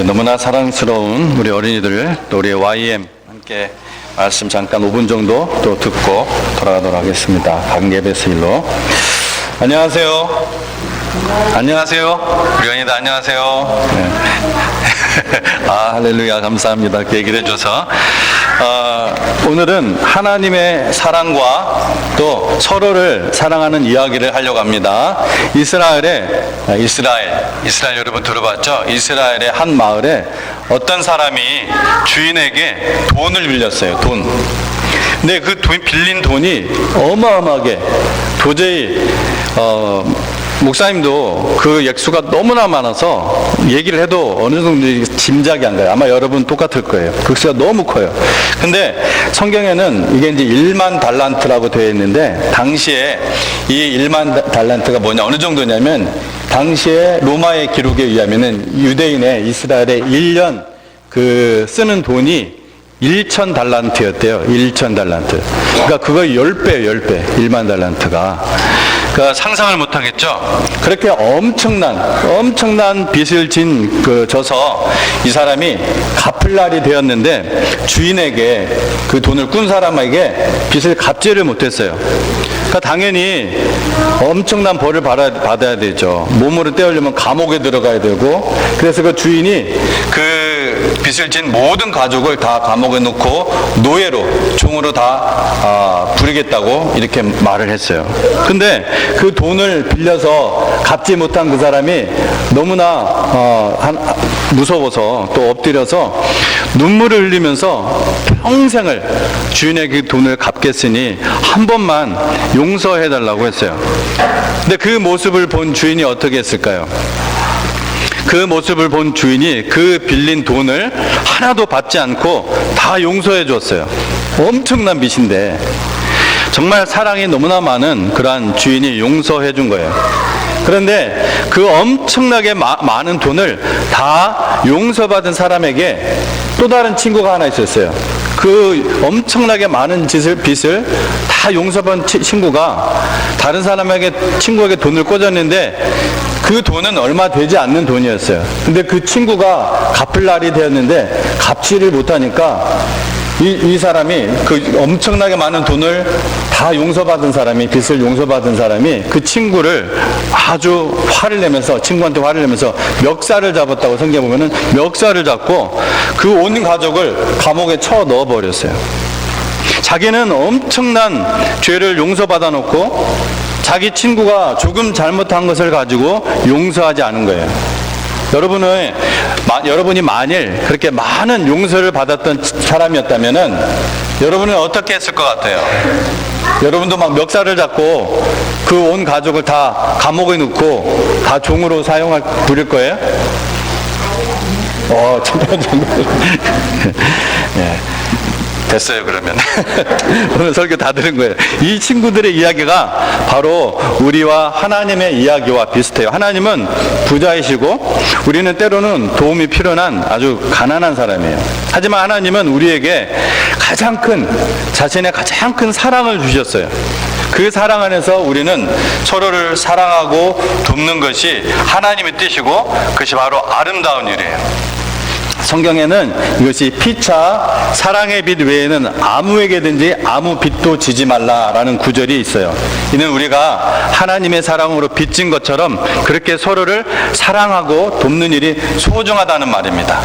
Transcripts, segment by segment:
너무나 사랑스러운 우리 어린이들, 또 우리 YM 함께 말씀 잠깐 5분 정도 또 듣고 돌아가도록 하겠습니다. 각 예배소 일로. 안녕하세요. 안녕하세요. 우리 어린이들 안녕하세요. 네. 할렐루야, 감사합니다. 그 얘기를 해줘서. 오늘은 하나님의 사랑과 또 서로를 사랑하는 이야기를 하려고 합니다. 이스라엘 여러분 들어봤죠? 이스라엘의 한 마을에 어떤 사람이 주인에게 돈을 빌렸어요. 돈. 근데 그 빌린 돈이 어마어마하게 도저히 목사님도 그 액수가 너무나 많아서 얘기를 해도 어느 정도 짐작이 안 가요. 아마 여러분 똑같을 거예요. 그 액수가 너무 커요. 근데 성경에는 이게 이제 1만 달란트라고 되어 있는데, 당시에 이 1만 달란트가 뭐냐, 어느 정도냐면, 당시에 로마의 기록에 의하면은 유대인의 이스라엘의 1년 그 쓰는 돈이 1천 달란트였대요. 1천 달란트. 그러니까 그거 10배예요, 10배. 1만 달란트가. 그러니까 상상을 못 하겠죠? 그렇게 엄청난 빚을 져서 이 사람이 갚을 날이 되었는데, 주인에게 그 돈을 꾼 사람에게 빚을 갚지를 못했어요. 그러니까 당연히 엄청난 벌을 받아야 되죠. 몸으로 떼우려면 감옥에 들어가야 되고, 그래서 그 주인이 그 빚을 진 모든 가족을 다 감옥에 넣고 노예로, 종으로 다 부리겠다고 이렇게 말을 했어요. 근데 그 돈을 빌려서 갚지 못한 그 사람이 너무나 무서워서 또 엎드려서 눈물을 흘리면서 평생을 주인에게 그 돈을 갚겠으니 한 번만 용서해달라고 했어요. 근데 그 모습을 본 주인이 어떻게 했을까요? 그 모습을 본 주인이 그 빌린 돈을 하나도 받지 않고 다 용서해 줬어요. 엄청난 빚인데 정말 사랑이 너무나 많은 그러한 주인이 용서해 준 거예요. 그런데 그 엄청나게 많은 돈을 다 용서받은 사람에게 또 다른 친구가 하나 있었어요. 그 엄청나게 많은 빚을 다 용서받은 친구가 다른 친구에게 돈을 꽂았는데, 그 돈은 얼마 되지 않는 돈이었어요. 근데 그 친구가 갚을 날이 되었는데 갚지를 못하니까 이 사람이, 그 엄청나게 많은 돈을 다 용서받은 사람이, 빚을 용서받은 사람이 그 친구를 아주 친구한테 화를 내면서 멱살을 잡았다고 성경에 보면은, 멱살을 잡고 그 온 가족을 감옥에 쳐 넣어버렸어요. 자기는 엄청난 죄를 용서받아 놓고 자기 친구가 조금 잘못한 것을 가지고 용서하지 않은 거예요. 여러분이 만일 그렇게 많은 용서를 받았던 사람이었다면은 여러분은 어떻게 했을 것 같아요? 여러분도 막 멱살을 잡고 그 온 가족을 다 감옥에 넣고 다 종으로 부릴 거예요? 네. 됐어요, 그러면. 오늘 설교 다 들은 거예요. 이 친구들의 이야기가 바로 우리와 하나님의 이야기와 비슷해요. 하나님은 부자이시고 우리는 때로는 도움이 필요한 아주 가난한 사람이에요. 하지만 하나님은 우리에게 자신의 가장 큰 사랑을 주셨어요. 그 사랑 안에서 우리는 서로를 사랑하고 돕는 것이 하나님의 뜻이고, 그것이 바로 아름다운 일이에요. 성경에는 이것이 피차 사랑의 빛 외에는 아무에게든지 아무 빛도 지지 말라라는 구절이 있어요. 이는 우리가 하나님의 사랑으로 빚진 것처럼 그렇게 서로를 사랑하고 돕는 일이 소중하다는 말입니다.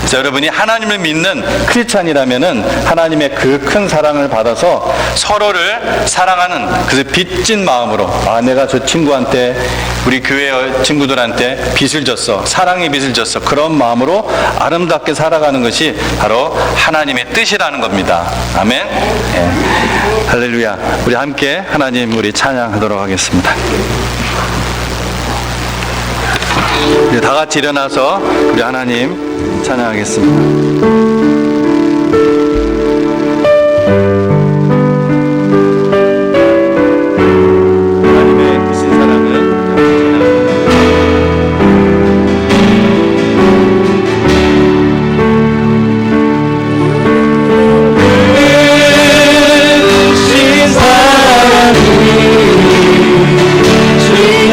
그래서 여러분이 하나님을 믿는 크리스찬이라면은 하나님의 그 큰 사랑을 받아서 서로를 사랑하는 그 빚진 마음으로, 내가 저 친구한테, 우리 교회 친구들한테 빚을 졌어, 사랑의 빚을 졌어, 그런 마음으로 아름답게 살아가는 것이 바로 하나님의 뜻이라는 겁니다. 아멘. 예. 할렐루야. 우리 함께 하나님 우리 찬양하도록 하겠습니다. 우리 다 같이 일어나서 우리 하나님 찬양하겠습니다. 주님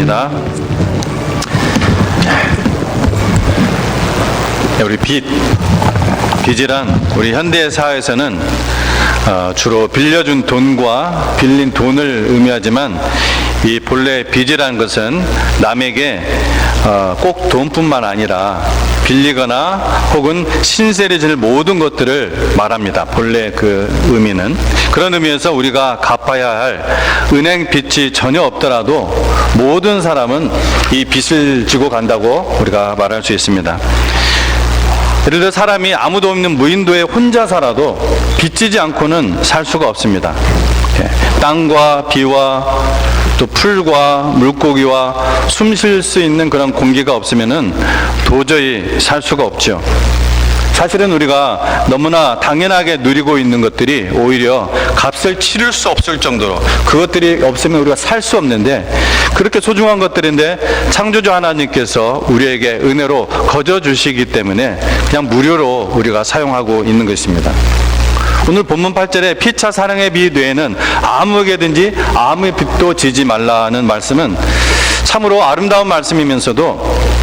하겠습니다. 우리 빚이란 우리 현대 사회에서는 주로 빌려준 돈과 빌린 돈을 의미하지만, 이 본래 빚이라는 것은 남에게 꼭 돈뿐만 아니라 빌리거나 혹은 신세를 질 모든 것들을 말합니다. 본래 그 의미는. 그런 의미에서 우리가 갚아야 할 은행 빚이 전혀 없더라도 모든 사람은 이 빚을 지고 간다고 우리가 말할 수 있습니다. 예를 들어 사람이 아무도 없는 무인도에 혼자 살아도 빚지지 않고는 살 수가 없습니다. 땅과 비와 또 풀과 물고기와 숨 쉴 수 있는 그런 공기가 없으면은 도저히 살 수가 없죠. 사실은 우리가 너무나 당연하게 누리고 있는 것들이 오히려 값을 치를 수 없을 정도로, 그것들이 없으면 우리가 살 수 없는데, 그렇게 소중한 것들인데 창조주 하나님께서 우리에게 은혜로 거저 주시기 때문에 그냥 무료로 우리가 사용하고 있는 것입니다. 오늘 본문 8절에 피차 사랑의 빚 외에는 아무에게든지 아무 빚도 지지 말라는 말씀은 참으로 아름다운 말씀이면서도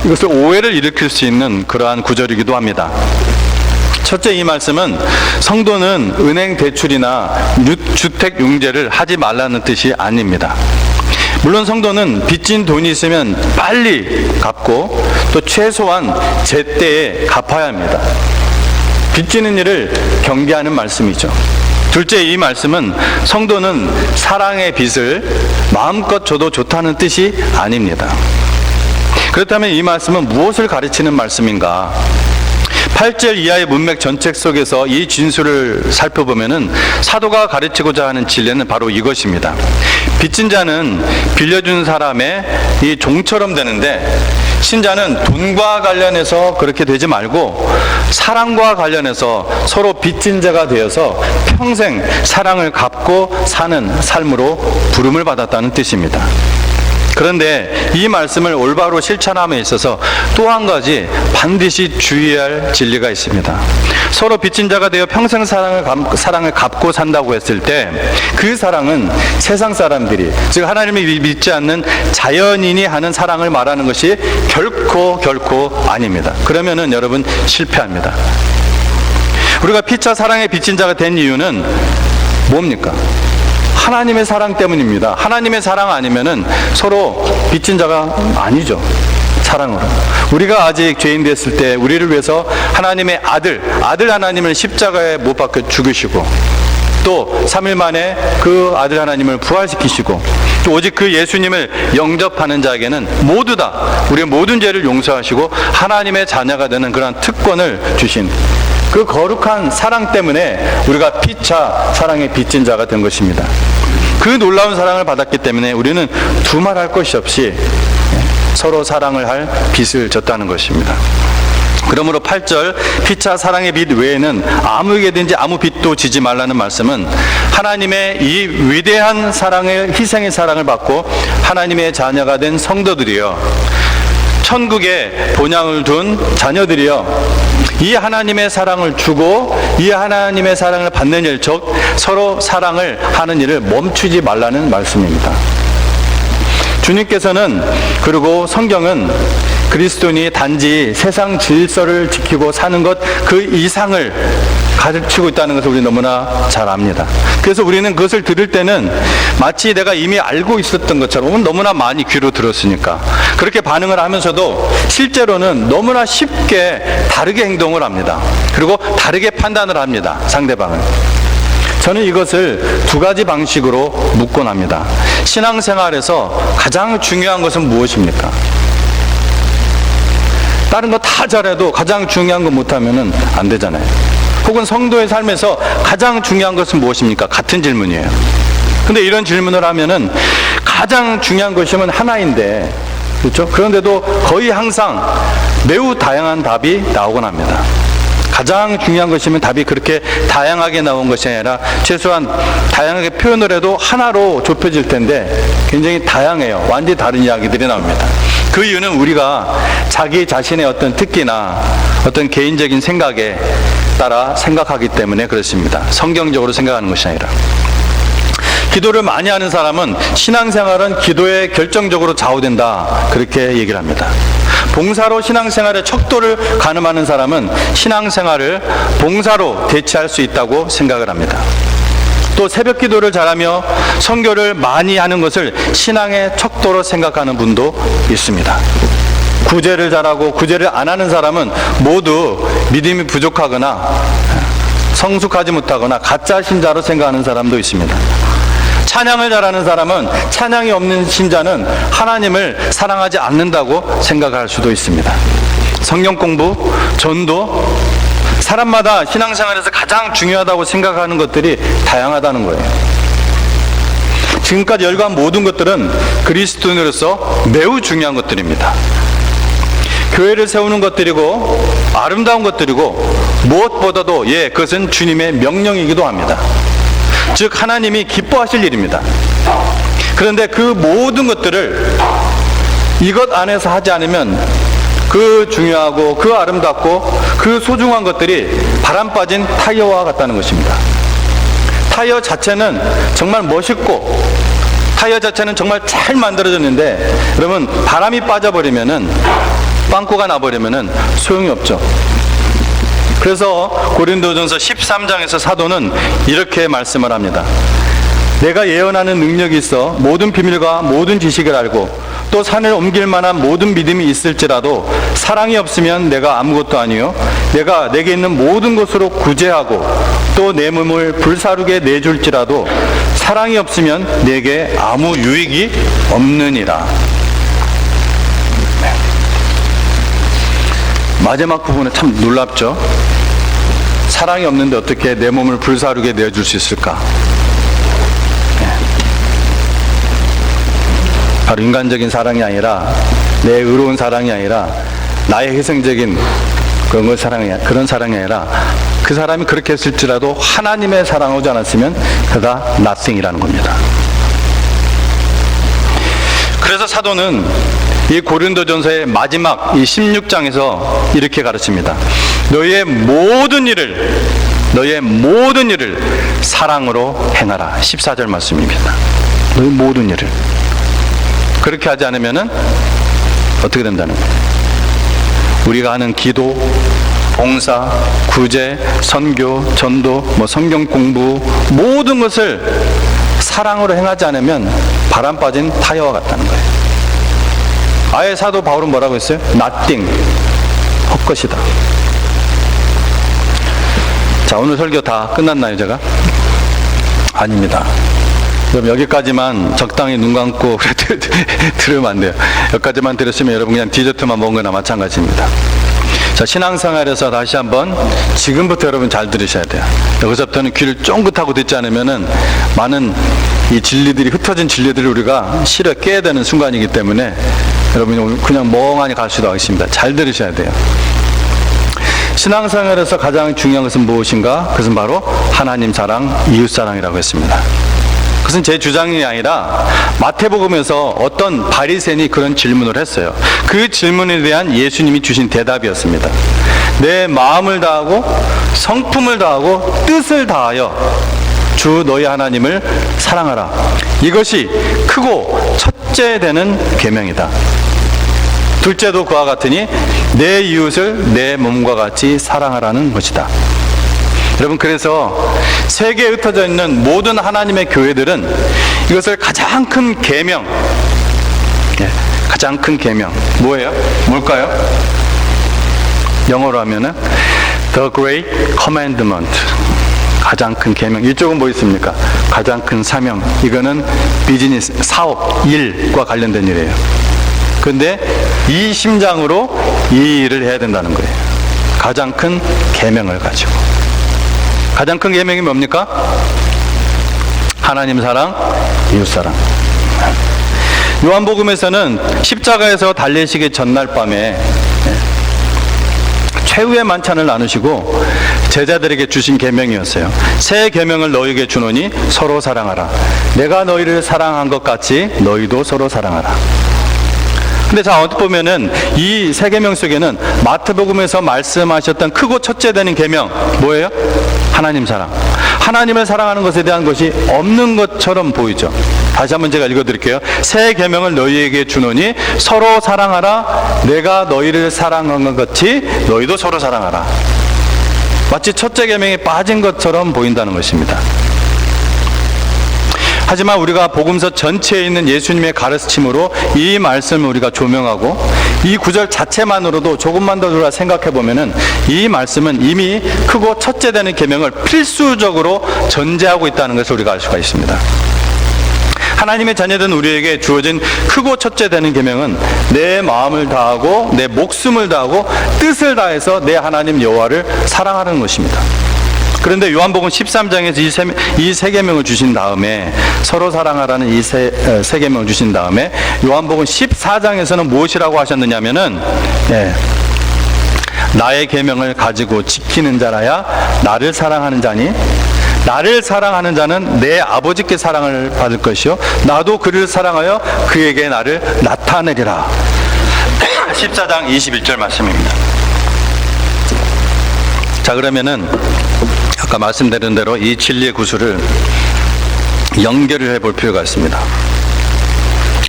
이것을 오해를 일으킬 수 있는 그러한 구절이기도 합니다. 첫째, 이 말씀은 성도는 은행 대출이나 주택 융자를 하지 말라는 뜻이 아닙니다. 물론 성도는 빚진 돈이 있으면 빨리 갚고 또 최소한 제때에 갚아야 합니다. 빚지는 일을 경계하는 말씀이죠. 둘째, 이 말씀은 성도는 사랑의 빚을 마음껏 줘도 좋다는 뜻이 아닙니다. 그렇다면 이 말씀은 무엇을 가르치는 말씀인가? 8절 이하의 문맥 전책 속에서 이 진술을 살펴보면은 사도가 가르치고자 하는 진리는 바로 이것입니다. 빚진 자는 빌려준 사람의 이 종처럼 되는데, 신자는 돈과 관련해서 그렇게 되지 말고 사랑과 관련해서 서로 빚진 자가 되어서 평생 사랑을 갚고 사는 삶으로 부름을 받았다는 뜻입니다. 그런데 이 말씀을 올바로 실천함에 있어서 또 한 가지 반드시 주의할 진리가 있습니다. 서로 빚진 자가 되어 평생 사랑을 갚고 산다고 했을 때 그 사랑은 세상 사람들이, 즉 하나님을 믿지 않는 자연인이 하는 사랑을 말하는 것이 결코 아닙니다. 그러면은 여러분 실패합니다. 우리가 피차 사랑의 빚진 자가 된 이유는 뭡니까? 하나님의 사랑 때문입니다. 하나님의 사랑 아니면은 서로 빚진 자가 아니죠. 사랑으로. 우리가 아직 죄인 됐을 때 우리를 위해서 하나님의 아들 하나님을 십자가에 못 박혀 죽으시고, 또 3일 만에 그 아들 하나님을 부활시키시고, 또 오직 그 예수님을 영접하는 자에게는 모두 다 우리의 모든 죄를 용서하시고 하나님의 자녀가 되는 그런 특권을 주신 그 거룩한 사랑 때문에 우리가 피차 사랑의 빚진 자가 된 것입니다. 그 놀라운 사랑을 받았기 때문에 우리는 두말할 것이 없이 서로 사랑을 할 빚을 졌다는 것입니다. 그러므로 8절 피차 사랑의 빚 외에는 아무에게든지 아무 빚도 지지 말라는 말씀은 하나님의 이 위대한 사랑의 희생의 사랑을 받고 하나님의 자녀가 된 성도들이여, 천국에 본향을 둔 자녀들이여, 이 하나님의 사랑을 주고 이 하나님의 사랑을 받는 일, 즉 서로 사랑을 하는 일을 멈추지 말라는 말씀입니다. 주님께서는, 그리고 성경은 그리스도인이 단지 세상 질서를 지키고 사는 것 그 이상을 가르치고 있다는 것을 우리 너무나 잘 압니다. 그래서 우리는 그것을 들을 때는 마치 내가 이미 알고 있었던 것처럼, 너무나 많이 귀로 들었으니까 그렇게 반응을 하면서도 실제로는 너무나 쉽게 다르게 행동을 합니다. 그리고 다르게 판단을 합니다. 상대방을. 저는 이것을 두 가지 방식으로 묻곤 합니다. 신앙생활에서 가장 중요한 것은 무엇입니까? 다른 거 다 잘해도 가장 중요한 거 못하면 안 되잖아요. 혹은 성도의 삶에서 가장 중요한 것은 무엇입니까? 같은 질문이에요. 근데 이런 질문을 하면은 가장 중요한 것이면 하나인데, 그렇죠? 그런데도 거의 항상 매우 다양한 답이 나오곤 합니다. 가장 중요한 것이면 답이 그렇게 다양하게 나온 것이 아니라 최소한 다양하게 표현을 해도 하나로 좁혀질 텐데 굉장히 다양해요. 완전히 다른 이야기들이 나옵니다. 그 이유는 우리가 자기 자신의 어떤 특기나 어떤 개인적인 생각에 따라 생각하기 때문에 그렇습니다. 성경적으로 생각하는 것이 아니라. 기도를 많이 하는 사람은 신앙생활은 기도에 결정적으로 좌우된다, 그렇게 얘기를 합니다. 봉사로 신앙생활의 척도를 가늠하는 사람은 신앙생활을 봉사로 대체할 수 있다고 생각을 합니다. 또 새벽 기도를 잘하며 선교를 많이 하는 것을 신앙의 척도로 생각하는 분도 있습니다. 구제를 잘하고 구제를 안 하는 사람은 모두 믿음이 부족하거나 성숙하지 못하거나 가짜 신자로 생각하는 사람도 있습니다. 찬양을 잘하는 사람은 찬양이 없는 신자는 하나님을 사랑하지 않는다고 생각할 수도 있습니다. 성경 공부, 전도, 사람마다 신앙생활에서 가장 중요하다고 생각하는 것들이 다양하다는 거예요. 지금까지 열거한 모든 것들은 그리스도인으로서 매우 중요한 것들입니다. 교회를 세우는 것들이고 아름다운 것들이고 무엇보다도 그것은 주님의 명령이기도 합니다. 즉 하나님이 기뻐하실 일입니다. 그런데 그 모든 것들을 이것 안에서 하지 않으면 그 중요하고 그 아름답고 그 소중한 것들이 바람 빠진 타이어와 같다는 것입니다. 타이어 자체는 정말 멋있고 타이어 자체는 정말 잘 만들어졌는데 여러분 바람이 빠져버리면은 빵꾸가 나버리면은 소용이 없죠. 그래서 고린도전서 13장에서 사도는 이렇게 말씀을 합니다. 내가 예언하는 능력이 있어 모든 비밀과 모든 지식을 알고 또 산을 옮길 만한 모든 믿음이 있을지라도 사랑이 없으면 내가 아무것도 아니요 내가 내게 있는 모든 것으로 구제하고 또 내 몸을 불사르게 내줄지라도 사랑이 없으면 내게 아무 유익이 없느니라. 마지막 부분은 참 놀랍죠. 사랑이 없는데 어떻게 내 몸을 불사르게 내줄 수 있을까? 바로 인간적인 사랑이 아니라 내 의로운 사랑이 아니라 나의 희생적인 그런 사랑이 아니라 그 사람이 그렇게 했을지라도 하나님의 사랑을 오지 않았으면 그가 nothing이라는 겁니다. 그래서 사도는 이 고린도전서의 마지막 이 16장에서 이렇게 가르칩니다. 너희의 모든 일을 사랑으로 행하라. 14절 말씀입니다. 너희 모든 일을. 그렇게 하지 않으면은 어떻게 된다는 거예요? 우리가 하는 기도, 봉사, 구제, 선교, 전도, 성경 공부 모든 것을 사랑으로 행하지 않으면 바람 빠진 타이어와 같다는 거예요. 아예 사도 바울은 뭐라고 했어요? nothing, 헛것이다. 자, 오늘 설교 다 끝났나요, 제가? 아닙니다. 그럼 여기까지만 적당히 눈 감고 들으면 안 돼요. 여기까지만 들으시면 여러분 그냥 디저트만 먹은 거나 마찬가지입니다. 자, 신앙생활에서 다시 한번 지금부터 여러분 잘 들으셔야 돼요. 여기서부터는 귀를 쫑긋하고 듣지 않으면은 많은 이 진리들이, 흩어진 진리들을 우리가 실어 깨야 되는 순간이기 때문에 여러분이 그냥 멍하니 갈 수도 없습니다. 잘 들으셔야 돼요. 신앙생활에서 가장 중요한 것은 무엇인가? 그것은 바로 하나님 사랑, 이웃 사랑이라고 했습니다. 그것은 제 주장이 아니라 마태복음에서 어떤 바리새인이 그런 질문을 했어요. 그 질문에 대한 예수님이 주신 대답이었습니다. 내 마음을 다하고 성품을 다하고 뜻을 다하여 주 너희 하나님을 사랑하라. 이것이 크고 첫째 되는 계명이다. 둘째도 그와 같으니 내 이웃을 내 몸과 같이 사랑하라는 것이다. 여러분, 그래서 세계에 흩어져 있는 모든 하나님의 교회들은 이것을 가장 큰 계명, 가장 큰 계명 뭐예요? 뭘까요? 영어로 하면은 The Great Commandment, 가장 큰 계명. 이쪽은 뭐 있습니까? 가장 큰 사명. 이거는 비즈니스, 사업, 일과 관련된 일이에요. 그런데 이 심장으로 이 일을 해야 된다는 거예요. 가장 큰 계명을 가지고. 가장 큰 계명이 뭡니까? 하나님 사랑, 이웃 사랑. 요한복음에서는 십자가에서 달리시기 전날 밤에 최후의 만찬을 나누시고 제자들에게 주신 계명이었어요. 새 계명을 너희에게 주노니 서로 사랑하라. 내가 너희를 사랑한 것 같이 너희도 서로 사랑하라. 근데 자, 어떻게 보면은 이 세 계명 속에는 마태복음에서 말씀하셨던 크고 첫째 되는 계명 뭐예요? 하나님 사랑. 하나님을 사랑하는 것에 대한 것이 없는 것처럼 보이죠. 다시 한번 제가 읽어드릴게요. 새 계명을 너희에게 주노니 서로 사랑하라. 내가 너희를 사랑한 것 같이 너희도 서로 사랑하라. 마치 첫째 계명에 빠진 것처럼 보인다는 것입니다. 하지만 우리가 복음서 전체에 있는 예수님의 가르침으로 이 말씀을 우리가 조명하고 이 구절 자체만으로도 조금만 더 우리가 생각해 보면은 이 말씀은 이미 크고 첫째 되는 계명을 필수적으로 전제하고 있다는 것을 우리가 알 수가 있습니다. 하나님의 자녀된 우리에게 주어진 크고 첫째 되는 계명은 내 마음을 다하고 내 목숨을 다하고 뜻을 다해서 내 하나님 여호와를 사랑하는 것입니다. 그런데 요한복음 13장에서 이 세 계명을 주신 다음에 서로 사랑하라는 이 세 계명을 주신 다음에 요한복음 14장에서는 무엇이라고 하셨느냐면은 나의 계명을 가지고 지키는 자라야 나를 사랑하는 자니 나를 사랑하는 자는 내 아버지께 사랑을 받을 것이요 나도 그를 사랑하여 그에게 나를 나타내리라. 14장 21절 말씀입니다. 자, 그러면은 아까 말씀드린 대로 이 진리의 구술을 연결을 해볼 필요가 있습니다.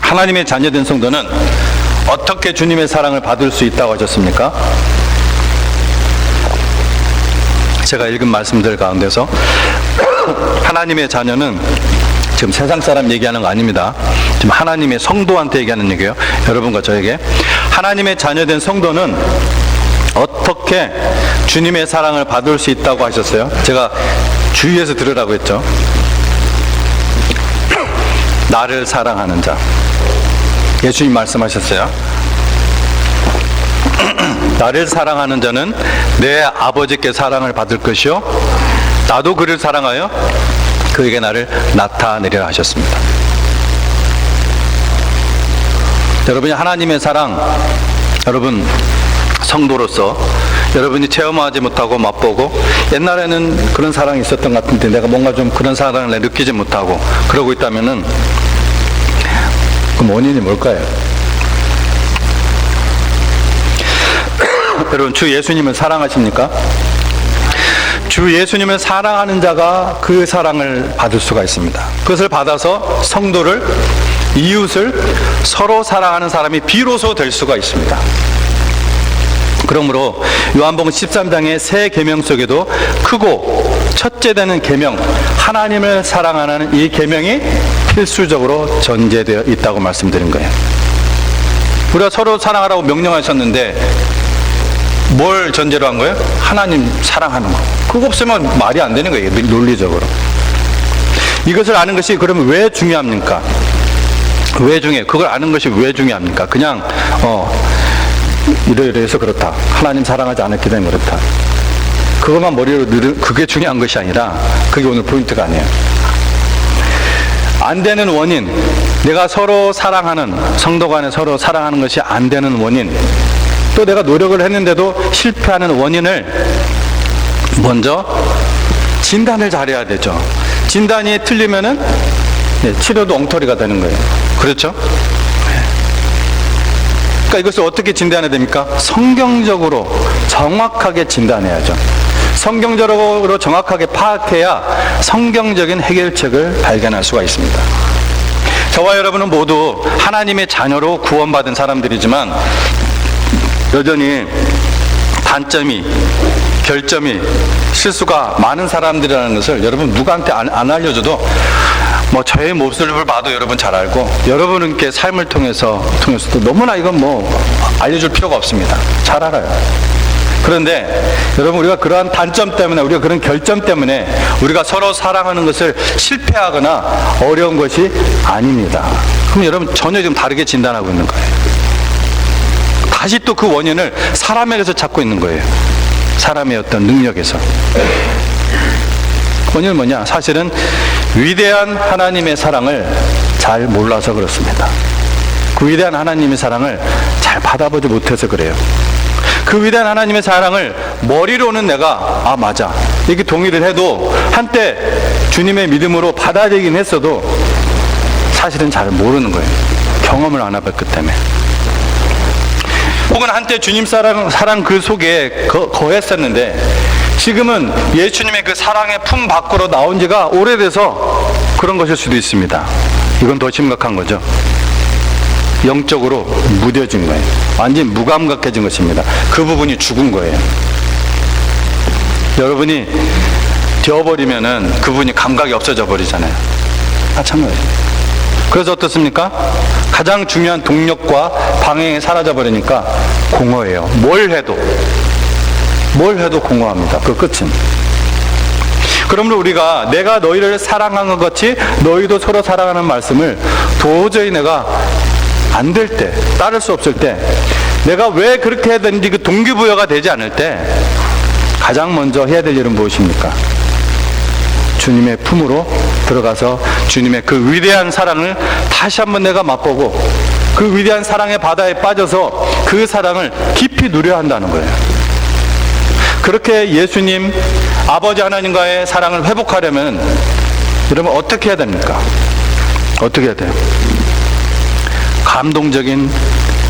하나님의 자녀된 성도는 어떻게 주님의 사랑을 받을 수 있다고 하셨습니까? 제가 읽은 말씀들 가운데서 하나님의 자녀는 지금 세상 사람 얘기하는 거 아닙니다. 지금 하나님의 성도한테 얘기하는 얘기예요. 여러분과 저에게. 하나님의 자녀된 성도는 어떻게 주님의 사랑을 받을 수 있다고 하셨어요? 제가 주의해서 들으라고 했죠. 나를 사랑하는 자. 예수님 말씀하셨어요. 나를 사랑하는 자는 내 아버지께 사랑을 받을 것이요 나도 그를 사랑하여 그에게 나를 나타내리라 하셨습니다. 여러분이 하나님의 사랑, 여러분 성도로서 여러분이 체험하지 못하고 맛보고 옛날에는 그런 사랑이 있었던 것 같은데 내가 뭔가 좀 그런 사랑을 느끼지 못하고 그러고 있다면은 그럼 원인이 뭘까요? 여러분 주 예수님을 사랑하십니까? 주 예수님을 사랑하는 자가 그 사랑을 받을 수가 있습니다. 그것을 받아서 성도를 이웃을 서로 사랑하는 사람이 비로소 될 수가 있습니다. 그러므로 요한복음 13장의 새 계명 속에도 크고 첫째 되는 계명 하나님을 사랑하는 이 계명이 필수적으로 전제되어 있다고 말씀드린 거예요. 우리가 서로 사랑하라고 명령하셨는데 뭘 전제로 한 거예요? 하나님 사랑하는 거. 그거 없으면 말이 안 되는 거예요. 논리적으로. 이것을 아는 것이 그러면 왜 중요합니까? 왜 중요해요? 그걸 아는 것이 왜 중요합니까? 그냥 이러이러해서 그렇다. 하나님 사랑하지 않았기 때문에 그렇다. 그것만 머리로 그게 중요한 것이 아니라 그게 오늘 포인트가 아니에요. 안 되는 원인, 내가 서로 사랑하는 성도 간에 서로 사랑하는 것이 안 되는 원인, 또 내가 노력을 했는데도 실패하는 원인을 먼저 진단을 잘해야 되죠. 진단이 틀리면은 치료도 엉터리가 되는 거예요. 그렇죠? 그러니까 이것을 어떻게 진단해야 됩니까? 성경적으로 정확하게 진단해야죠. 성경적으로 정확하게 파악해야 성경적인 해결책을 발견할 수가 있습니다. 저와 여러분은 모두 하나님의 자녀로 구원받은 사람들이지만 여전히 단점이, 결점이, 실수가 많은 사람들이라는 것을 여러분 누구한테 안 알려줘도 뭐 저의 모습을 봐도 여러분 잘 알고 여러분께 삶을 통해서도 너무나 이건 뭐 알려줄 필요가 없습니다. 잘 알아요. 그런데 여러분 우리가 그러한 단점 때문에 우리가 그런 결점 때문에 우리가 서로 사랑하는 것을 실패하거나 어려운 것이 아닙니다. 그럼 여러분 전혀 지금 다르게 진단하고 있는 거예요. 다시 또 그 원인을 사람에게서 찾고 있는 거예요. 사람의 어떤 능력에서. 원인은 뭐냐? 사실은 위대한 하나님의 사랑을 잘 몰라서 그렇습니다. 그 위대한 하나님의 사랑을 잘 받아보지 못해서 그래요. 그 위대한 하나님의 사랑을 머리로는 내가 맞아 이렇게 동의를 해도 한때 주님의 믿음으로 받아들이긴 했어도 사실은 잘 모르는 거예요. 경험을 안 해봤기 때문에. 혹은 한때 주님 사랑 그 속에 거했었는데 지금은 예수님의 그 사랑의 품 밖으로 나온 지가 오래돼서 그런 것일 수도 있습니다. 이건 더 심각한 거죠. 영적으로 무뎌진 거예요. 완전히 무감각해진 것입니다. 그 부분이 죽은 거예요. 여러분이 되어버리면은 그분이 감각이 없어져 버리잖아요. 참아요. 그래서 어떻습니까? 가장 중요한 동력과 방향이 사라져 버리니까 공허해요. 뭘 해도 공허합니다. 그 끝은. 그러므로 우리가 내가 너희를 사랑한 것 같이 너희도 서로 사랑하는 말씀을 도저히 내가 안 될 때, 따를 수 없을 때, 내가 왜 그렇게 해야 되는지 그 동기부여가 되지 않을 때 가장 먼저 해야 될 일은 무엇입니까? 주님의 품으로 들어가서 주님의 그 위대한 사랑을 다시 한번 내가 맛보고 그 위대한 사랑의 바다에 빠져서 그 사랑을 깊이 누려야 한다는 거예요. 그렇게 예수님 아버지 하나님과의 사랑을 회복하려면 여러분 어떻게 해야 됩니까? 어떻게 해야 돼요? 감동적인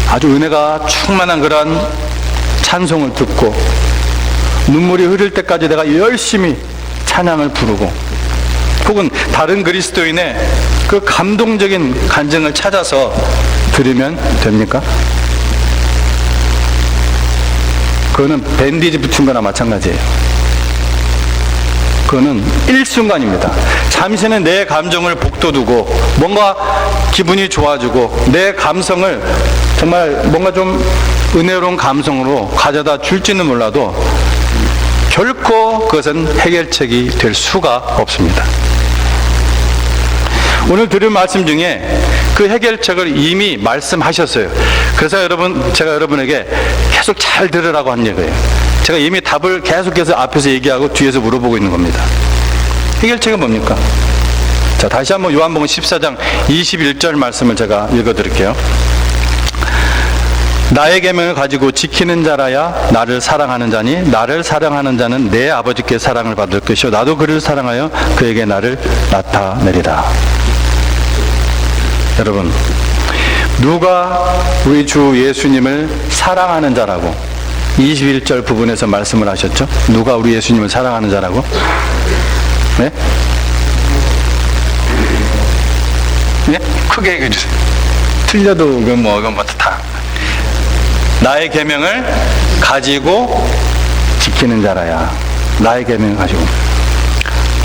아주 은혜가 충만한 그러한 찬송을 듣고 눈물이 흐를 때까지 내가 열심히 찬양을 부르고 혹은 다른 그리스도인의 그 감동적인 간증을 찾아서 들으면 됩니까? 그거는 밴디지 붙인 거나 마찬가지예요. 그거는 일순간입니다. 잠시는 내 감정을 복돋우고 뭔가 기분이 좋아지고 내 감성을 정말 뭔가 좀 은혜로운 감성으로 가져다 줄지는 몰라도 결코 그것은 해결책이 될 수가 없습니다. 오늘 들은 말씀 중에 그 해결책을 이미 말씀하셨어요. 그래서 제가 여러분에게 계속 잘 들으라고 한 얘기예요. 제가 이미 답을 계속해서 앞에서 얘기하고 뒤에서 물어보고 있는 겁니다. 해결책은 뭡니까? 자, 다시 한번 요한복음 14장 21절 말씀을 제가 읽어드릴게요. 나의 계명을 가지고 지키는 자라야 나를 사랑하는 자니 나를 사랑하는 자는 내 아버지께 사랑을 받을 것이요 나도 그를 사랑하여 그에게 나를 나타내리라. 여러분, 누가 우리 주 예수님을 사랑하는 자라고 21절 부분에서 말씀을 하셨죠? 누가 우리 예수님을 사랑하는 자라고? 네? 네? 크게 얘기해 주세요. 틀려도 이건 다. 나의 계명을 가지고 지키는 자라야. 나의 계명을 가지고.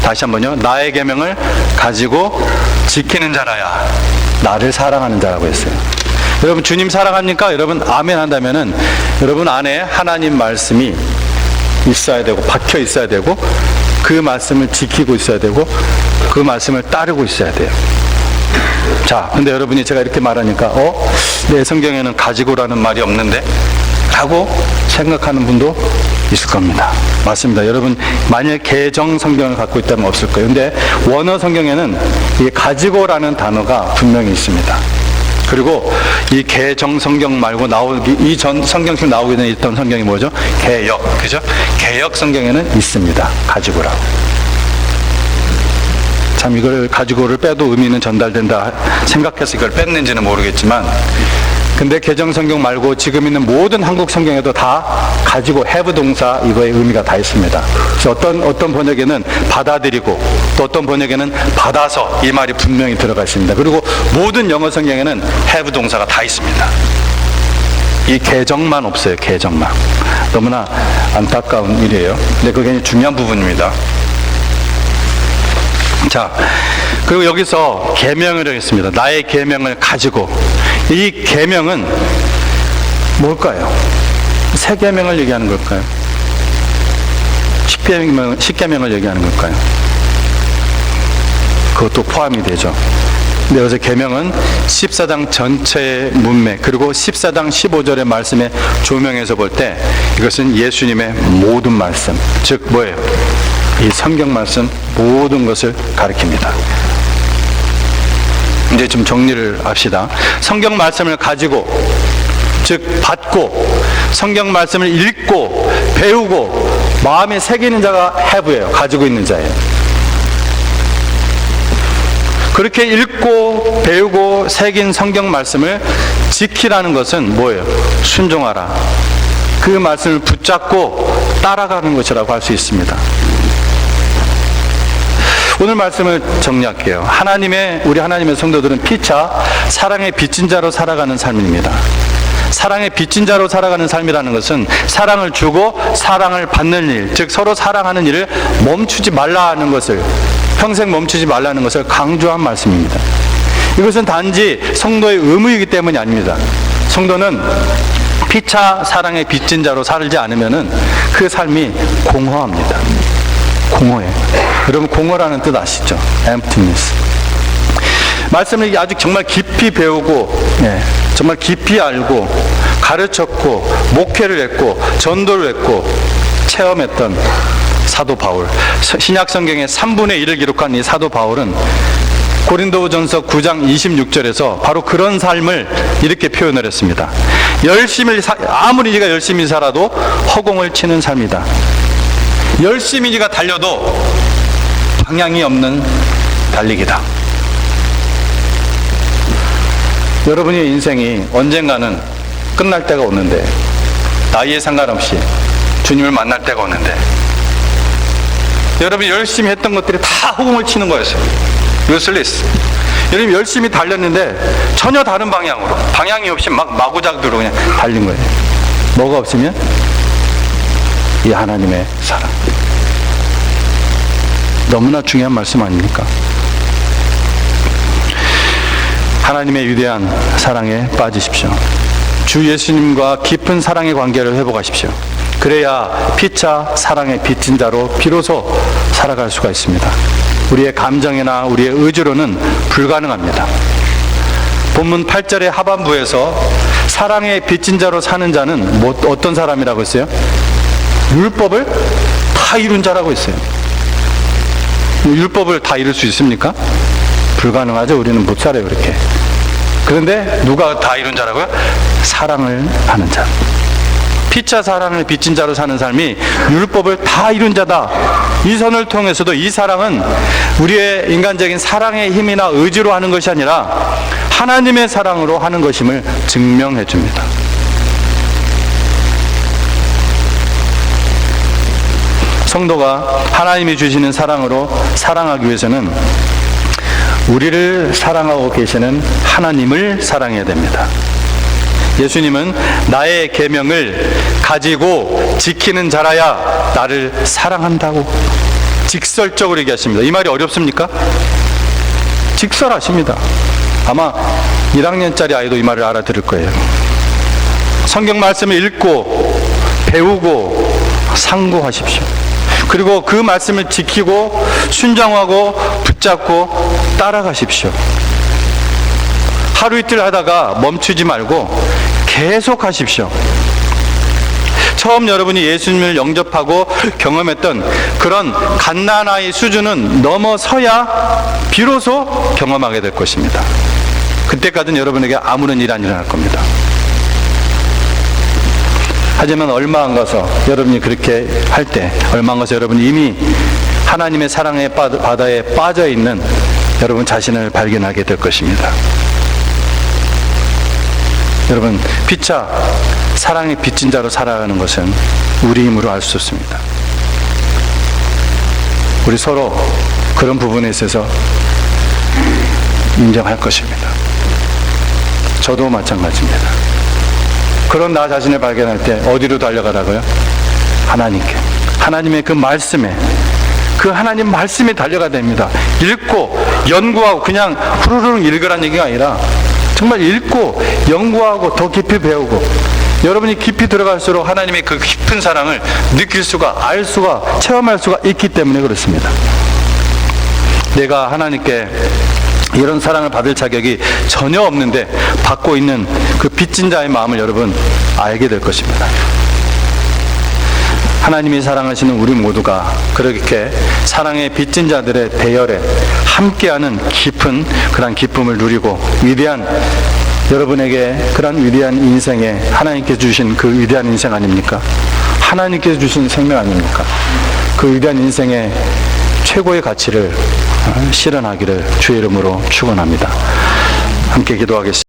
다시 한번요. 나의 계명을 가지고 지키는 자라야. 나를 사랑하는 자라고 했어요. 여러분 주님 사랑합니까? 여러분 아멘 한다면은 여러분 안에 하나님 말씀이 있어야 되고 박혀 있어야 되고 그 말씀을 지키고 있어야 되고 그 말씀을 따르고 있어야 돼요. 자, 근데 여러분이 제가 이렇게 말하니까 내 성경에는 가지고라는 말이 없는데 라고 생각하는 분도 있을 겁니다. 맞습니다. 여러분 만약 개정 성경을 갖고 있다면 없을 거예요. 근데 원어 성경에는 이 가지고라는 단어가 분명히 있습니다. 그리고 이 개정 성경 말고 이 전 성경식 나오게 있던 성경이 뭐죠? 개역, 그죠? 개역 성경에는 있습니다. 가지고라고. 참 이걸 가지고를 빼도 의미는 전달된다 생각해서 이걸 뺐는지는 모르겠지만 근데 개정 성경 말고 지금 있는 모든 한국 성경에도 다 가지고 have 동사 이거의 의미가 다 있습니다. 그래서 어떤 번역에는 받아들이고 또 어떤 번역에는 받아서 이 말이 분명히 들어가 있습니다. 그리고 모든 영어 성경에는 have 동사가 다 있습니다. 이 개정만 없어요. 개정만. 너무나 안타까운 일이에요. 근데 그게 중요한 부분입니다. 자, 그리고 여기서 계명을 하겠습니다. 나의 계명을 가지고 이 계명은 뭘까요? 세 계명을 얘기하는 걸까요? 십계명을 얘기하는 걸까요? 그것도 포함이 되죠. 근데 여기서 계명은 14장 전체의 문맥 그리고 14장 15절의 말씀의 조명에서 볼 때 이것은 예수님의 모든 말씀, 즉 뭐예요? 이 성경 말씀 모든 것을 가리킵니다. 이제 좀 정리를 합시다. 성경 말씀을 가지고 즉 받고 성경 말씀을 읽고 배우고 마음에 새기는 자가 have예요. 가지고 있는 자예요. 그렇게 읽고 배우고 새긴 성경 말씀을 지키라는 것은 뭐예요? 순종하라. 그 말씀을 붙잡고 따라가는 것이라고 할 수 있습니다. 오늘 말씀을 정리할게요. 우리 하나님의 성도들은 피차 사랑의 빚진 자로 살아가는 삶입니다. 사랑의 빚진 자로 살아가는 삶이라는 것은 사랑을 주고 사랑을 받는 일, 즉 서로 사랑하는 일을 멈추지 말라는 것을, 평생 멈추지 말라는 것을 강조한 말씀입니다. 이것은 단지 성도의 의무이기 때문이 아닙니다. 성도는 피차 사랑의 빚진 자로 살지 않으면은 그 삶이 공허합니다. 공허해. 여러분 공허라는 뜻 아시죠? emptiness. 말씀을 아주 정말 깊이 배우고, 정말 깊이 알고, 가르쳤고, 목회를 했고, 전도를 했고, 체험했던 사도 바울. 신약 성경의 3분의 1을 기록한 이 사도 바울은 고린도전서 9장 26절에서 바로 그런 삶을 이렇게 표현을 했습니다. 아무리 네가 열심히 살아도 허공을 치는 삶이다. 열심히 네가 달려도 방향이 없는 달리기다. 여러분의 인생이 언젠가는 끝날 때가 오는데, 나이에 상관없이 주님을 만날 때가 오는데, 여러분이 열심히 했던 것들이 다 허공을 치는 거였어요. useless. 여러분이 열심히 달렸는데 전혀 다른 방향으로, 방향이 없이 마구잡이로 그냥 달린 거예요. 뭐가 없으면? 이 하나님의 사랑. 너무나 중요한 말씀 아닙니까? 하나님의 위대한 사랑에 빠지십시오. 주 예수님과 깊은 사랑의 관계를 회복하십시오. 그래야 피차 사랑의 빚진 자로 비로소 살아갈 수가 있습니다. 우리의 감정이나 우리의 의지로는 불가능합니다. 본문 8절의 하반부에서 사랑의 빚진 자로 사는 자는 어떤 사람이라고 했어요? 율법을 다 이룬 자라고 했어요. 율법을 다 이룰 수 있습니까? 불가능하죠. 우리는 못 살아요, 그렇게. 그런데 누가 다 이룬 자라고요? 사랑을 하는 자. 피차 사랑을 빚진 자로 사는 삶이 율법을 다 이룬 자다. 이 선을 통해서도 이 사랑은 우리의 인간적인 사랑의 힘이나 의지로 하는 것이 아니라 하나님의 사랑으로 하는 것임을 증명해 줍니다. 성도가 하나님이 주시는 사랑으로 사랑하기 위해서는 우리를 사랑하고 계시는 하나님을 사랑해야 됩니다. 예수님은 나의 계명을 가지고 지키는 자라야 나를 사랑한다고 직설적으로 얘기하십니다. 이 말이 어렵습니까? 직설하십니다. 아마 1학년짜리 아이도 이 말을 알아들을 거예요. 성경 말씀을 읽고 배우고 상고하십시오. 그리고 그 말씀을 지키고 순종하고 붙잡고 따라가십시오. 하루 이틀 하다가 멈추지 말고 계속 하십시오. 처음 여러분이 예수님을 영접하고 경험했던 그런 갓난아이 수준은 넘어서야 비로소 경험하게 될 것입니다. 그때까지는 여러분에게 아무런 일 안 일어날 겁니다. 하지만 얼마 안 가서 여러분이 그렇게 할 때, 얼마 안 가서 여러분이 이미 하나님의 사랑의 바다에 빠져 있는 여러분 자신을 발견하게 될 것입니다. 여러분, 피차 사랑의 빚진 자로 살아가는 것은 우리 힘으로 할 수 없습니다. 우리 서로 그런 부분에 있어서 인정할 것입니다. 저도 마찬가지입니다. 그런 나 자신을 발견할 때 어디로 달려가라고요? 하나님께, 하나님의 그 말씀에, 그 하나님 말씀에 달려가야 됩니다. 읽고 연구하고 그냥 후루룩 읽으라는 얘기가 아니라 정말 읽고 연구하고 더 깊이 배우고, 여러분이 깊이 들어갈수록 하나님의 그 깊은 사랑을 느낄 수가, 알 수가, 체험할 수가 있기 때문에 그렇습니다. 내가 하나님께 이런 사랑을 받을 자격이 전혀 없는데 받고 있는 그 빚진 자의 마음을 여러분 알게 될 것입니다. 하나님이 사랑하시는 우리 모두가 그렇게 사랑의 빚진 자들의 대열에 함께하는 깊은 그런 기쁨을 누리고, 위대한, 여러분에게 그런 위대한 인생에 하나님께 주신 그 위대한 인생 아닙니까? 하나님께 주신 생명 아닙니까? 그 위대한 인생의 최고의 가치를 실현하기를 주의 이름으로 축원합니다. 함께 기도하겠습니다.